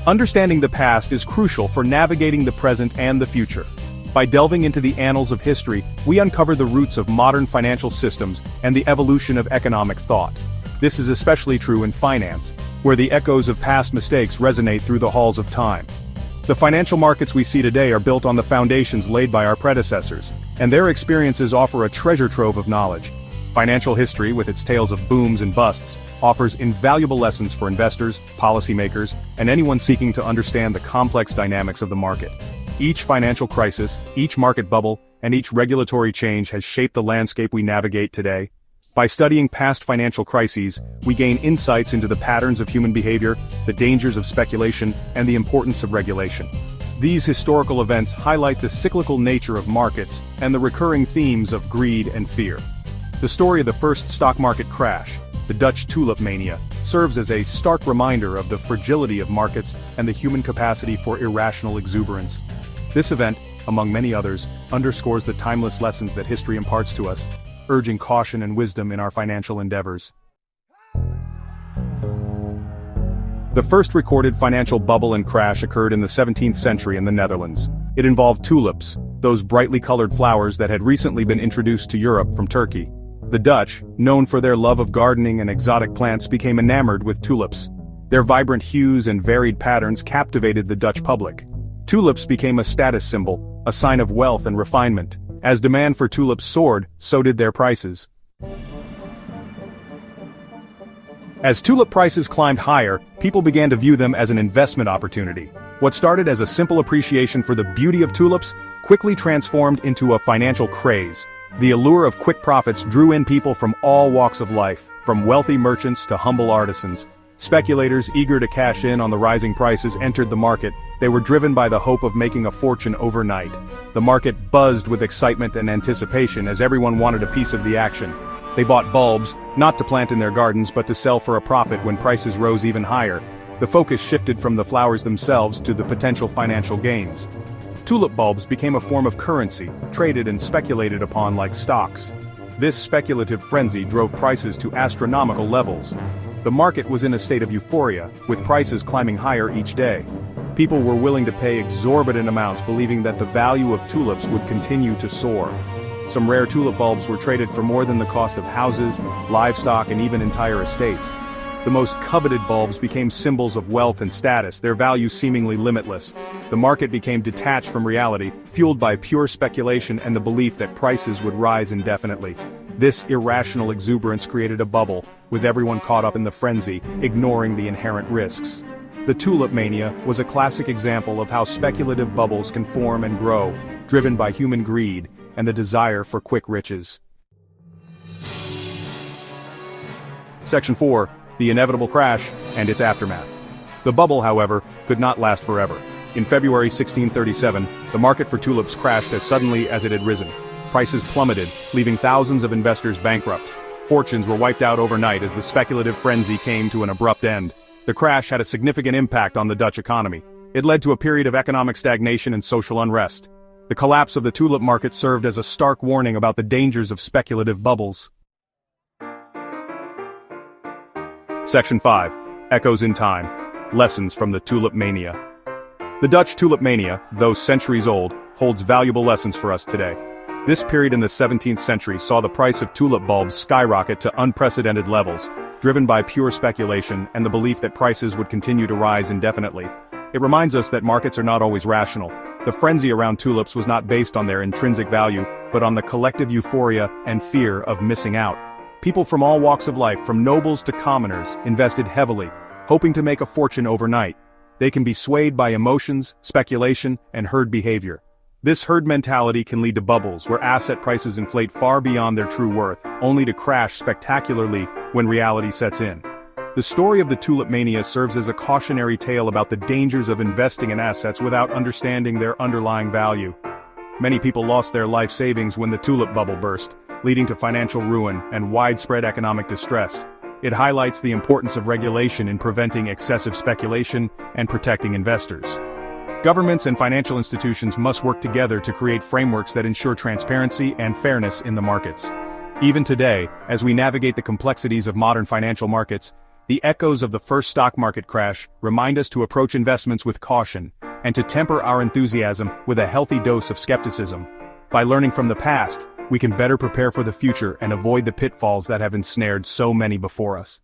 Understanding the past is crucial for navigating the present and the future. By delving into the annals of history, we uncover the roots of modern financial systems and the evolution of economic thought. This is especially true in finance, where the echoes of past mistakes resonate through the halls of time. The financial markets we see today are built on the foundations laid by our predecessors, and their experiences offer a treasure trove of knowledge. Financial history, with its tales of booms and busts, offers invaluable lessons for investors, policymakers, and anyone seeking to understand the complex dynamics of the market. Each financial crisis, each market bubble, and each regulatory change has shaped the landscape we navigate today. By studying past financial crises, we gain insights into the patterns of human behavior, the dangers of speculation, and the importance of regulation. These historical events highlight the cyclical nature of markets and the recurring themes of greed and fear. The story of the first stock market crash, the Dutch Tulip Mania, serves as a stark reminder of the fragility of markets and the human capacity for irrational exuberance. This event, among many others, underscores the timeless lessons that history imparts to us, urging caution and wisdom in our financial endeavors. The first recorded financial bubble and crash occurred in the 17th century in the Netherlands. It involved tulips, those brightly colored flowers that had recently been introduced to Europe from Turkey. The Dutch, known for their love of gardening and exotic plants, became enamored with tulips. Their vibrant hues and varied patterns captivated the Dutch public. Tulips became a status symbol, a sign of wealth and refinement. As demand for tulips soared, so did their prices. As tulip prices climbed higher, people began to view them as an investment opportunity. What started as a simple appreciation for the beauty of tulips quickly transformed into a financial craze. The allure of quick profits drew in people from all walks of life, from wealthy merchants to humble artisans. Speculators eager to cash in on the rising prices entered the market. They were driven by the hope of making a fortune overnight. The market buzzed with excitement and anticipation as everyone wanted a piece of the action. They bought bulbs, not to plant in their gardens but to sell for a profit when prices rose even higher. The focus shifted from the flowers themselves to the potential financial gains. Tulip bulbs became a form of currency, traded and speculated upon like stocks. This speculative frenzy drove prices to astronomical levels. The market was in a state of euphoria, with prices climbing higher each day. People were willing to pay exorbitant amounts believing that the value of tulips would continue to soar. Some rare tulip bulbs were traded for more than the cost of houses, livestock, and even entire estates. The most coveted bulbs became symbols of wealth and status, their value seemingly limitless. The market became detached from reality, fueled by pure speculation and the belief that prices would rise indefinitely. This irrational exuberance created a bubble, with everyone caught up in the frenzy, ignoring the inherent risks. The Tulip Mania was a classic example of how speculative bubbles can form and grow, driven by human greed and the desire for quick riches. Section 4. The inevitable crash and its aftermath. The bubble, however, could not last forever. In February 1637, the market for tulips crashed as suddenly as it had risen. Prices plummeted, leaving thousands of investors bankrupt. Fortunes were wiped out overnight as the speculative frenzy came to an abrupt end. The crash had a significant impact on the Dutch economy. It led to a period of economic stagnation and social unrest. The collapse of the tulip market served as a stark warning about the dangers of speculative bubbles. Section 5. Echoes in Time. Lessons from the Tulip Mania. The Dutch Tulip Mania, though centuries old, holds valuable lessons for us today. This period in the 17th century saw the price of tulip bulbs skyrocket to unprecedented levels, driven by pure speculation and the belief that prices would continue to rise indefinitely. It reminds us that markets are not always rational. The frenzy around tulips was not based on their intrinsic value, but on the collective euphoria and fear of missing out. People from all walks of life, from nobles to commoners, invested heavily, hoping to make a fortune overnight. They can be swayed by emotions, speculation, and herd behavior. This herd mentality can lead to bubbles where asset prices inflate far beyond their true worth, only to crash spectacularly when reality sets in. The story of the Tulip Mania serves as a cautionary tale about the dangers of investing in assets without understanding their underlying value. Many people lost their life savings when the tulip bubble burst, leading to financial ruin and widespread economic distress. It highlights the importance of regulation in preventing excessive speculation and protecting investors. Governments and financial institutions must work together to create frameworks that ensure transparency and fairness in the markets. Even today, as we navigate the complexities of modern financial markets, The echoes of the first stock market crash remind us to approach investments with caution, and to temper our enthusiasm with a healthy dose of skepticism. By learning from the past, we can better prepare for the future and avoid the pitfalls that have ensnared so many before us.